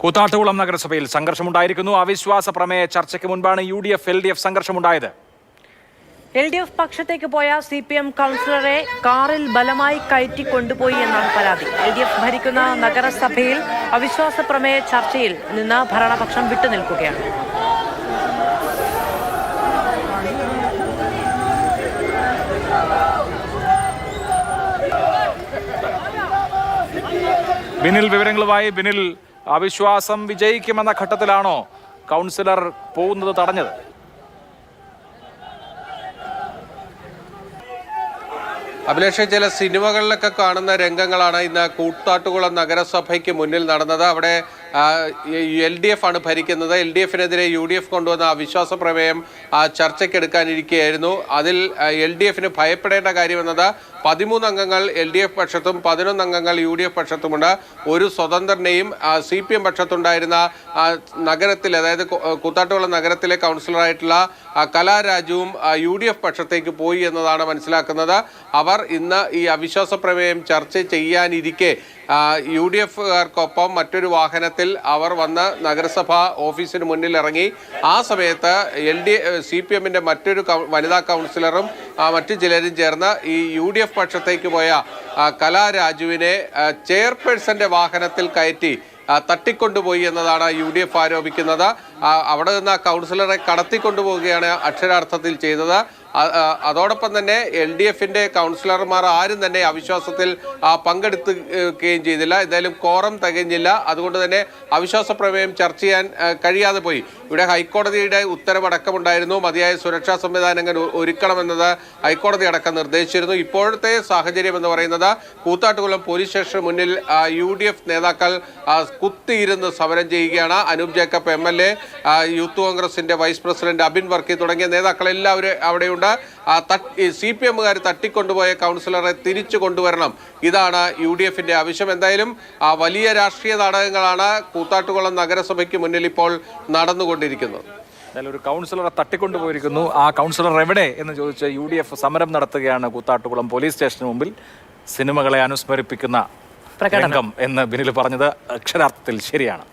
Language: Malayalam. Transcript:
കൂത്താട്ടുകുളം നഗരസഭയിൽ സംഘർഷമുണ്ടായിരിക്കുന്നു. അവിശ്വാസ പ്രമേയ ചർച്ചയ്ക്ക് മുൻപാണ് UDF LDF സംഘർഷമുണ്ടായത്. LDF പക്ഷത്തേക്ക് പോയ CPM കൗൺസിലറെ കാറിൽ ബലമായി കയറ്റി കൊണ്ടുപോയി എന്നാണ് പരാതി. LDF ഭരിക്കുന്ന നഗരസഭയിൽ അവിശ്വാസ പ്രമേയ ചർച്ചയിൽ നിന്ന് ഭരണപക്ഷം വിട്ടുനിൽക്കുകയാണ്. ബിനിൽ വിവരങ്ങളുമായി. ബിനിൽ, അവിശ്വാസം വിജയിക്കുമെന്ന ഘട്ടത്തിലാണോ കൗൺസിലർ പോകുന്നത് തടഞ്ഞത്? അഭിലാഷ്, ചില സിനിമകളിലൊക്കെ കാണുന്ന രംഗങ്ങളാണ് ഇന്ന് കൂത്താട്ടുകുളം നഗരസഭയ്ക്ക് മുന്നിൽ നടന്നത്. അവിടെ LDF ആണ് ഭരിക്കുന്നത്. LDFനെതിരെ UDF കൊണ്ടുവന്ന അവിശ്വാസ പ്രമേയം ചർച്ചയ്ക്കെടുക്കാനിരിക്കുകയായിരുന്നു. അതിൽ LDFന് ഭയപ്പെടേണ്ട കാര്യമെന്നത് 13 അംഗങ്ങൾ LDF പക്ഷത്തും 11 അംഗങ്ങൾ UDF പക്ഷത്തുമുണ്ട്. ഒരു സ്വതന്ത്രനെയും CPM പക്ഷത്തുണ്ടായിരുന്ന നഗരത്തിൽ, അതായത് കൂത്താട്ടുകുളം നഗരത്തിലെ കൗൺസിലറായിട്ടുള്ള കലാരാജുവും UDF പക്ഷത്തേക്ക് പോയി എന്നതാണ് മനസ്സിലാക്കുന്നത്. അവർ ഇന്ന് ഈ അവിശ്വാസ പ്രമേയം ചർച്ച ചെയ്യാനിരിക്കെ UDFകാർക്കൊപ്പം മറ്റൊരു വാഹനത്തിൽ അവർ വന്ന് നഗരസഭ ഓഫീസിന് മുന്നിൽ ഇറങ്ങി. ആ സമയത്ത് CPMന്റെ മറ്റൊരു വനിതാ കൗൺസിലറും മറ്റു ചിലരും ചേർന്ന് ഈ UDF പക്ഷത്തേക്ക് പോയ കലാരാജുവിനെ ചെയർപേഴ്സന്റെ വാഹനത്തിൽ കയറ്റി തട്ടിക്കൊണ്ടുപോയി എന്നതാണ് UDF ആരോപിക്കുന്നത്. അവിടെ നിന്ന് കൗൺസിലറെ കടത്തിക്കൊണ്ടുപോവുകയാണ് അക്ഷരാർത്ഥത്തിൽ ചെയ്തത്. അതോടൊപ്പം തന്നെ LDFന്റെ കൗൺസിലർമാർ ആരും തന്നെ അവിശ്വാസത്തിൽ പങ്കെടുക്കുകയും ചെയ്തില്ല. എന്തായാലും കോറം തികഞ്ഞില്ല. അതുകൊണ്ട് തന്നെ അവിശ്വാസ പ്രമേയം ചർച്ച ചെയ്യാൻ കഴിയാതെ പോയി. ഇവിടെ ഹൈക്കോടതിയുടെ ഉത്തരവടക്കമുണ്ടായിരുന്നു. മതിയായ സുരക്ഷാ സംവിധാനങ്ങൾ ഒരുക്കണമെന്നത് ഹൈക്കോടതി അടക്കം നിർദ്ദേശിച്ചിരുന്നു. ഇപ്പോഴത്തെ സാഹചര്യം എന്ന് പറയുന്നത് കൂത്താട്ടുകുളം പോലീസ് സ്റ്റേഷന് മുന്നിൽ UDF നേതാക്കൾ കുത്തിയിരുന്ന് സമരം ചെയ്യുകയാണ്. അനൂപ് ജേക്കബ് MLA, യൂത്ത് കോൺഗ്രസിന്റെ വൈസ് പ്രസിഡന്റ് അബിൻ വർക്കി തുടങ്ങിയ നേതാക്കൾ എല്ലാവരും അവിടെയുണ്ട്. CPMകാർ തട്ടിക്കൊണ്ടുപോയ കൗൺസിലറെ തിരിച്ചു കൊണ്ടുവരണം, ഇതാണ് UDFന്റെ ആവശ്യം. എന്തായാലും വലിയ രാഷ്ട്രീയ നാടകങ്ങളാണ് കൂത്താട്ടുകുളം നഗരസഭയ്ക്ക് മുന്നിൽ ഇപ്പോൾ നടന്നുകൊണ്ടിരിക്കുന്നത്. ഒരു കൗൺസിലറെ തട്ടിക്കൊണ്ടുപോയിരിക്കുന്നു. ആ കൗൺസിലർ എവിടെ എന്ന് ചോദിച്ച് UDF സമരം നടത്തുകയാണ് കൂത്താട്ടുകുളം പോലീസ് സ്റ്റേഷന് മുമ്പിൽ. സിനിമകളെ അനുസ്മരിപ്പിക്കുന്ന പ്രകടനം എന്ന് ബിനിൽ പറഞ്ഞത് അക്ഷരാർത്ഥത്തിൽ ശരിയാണ്.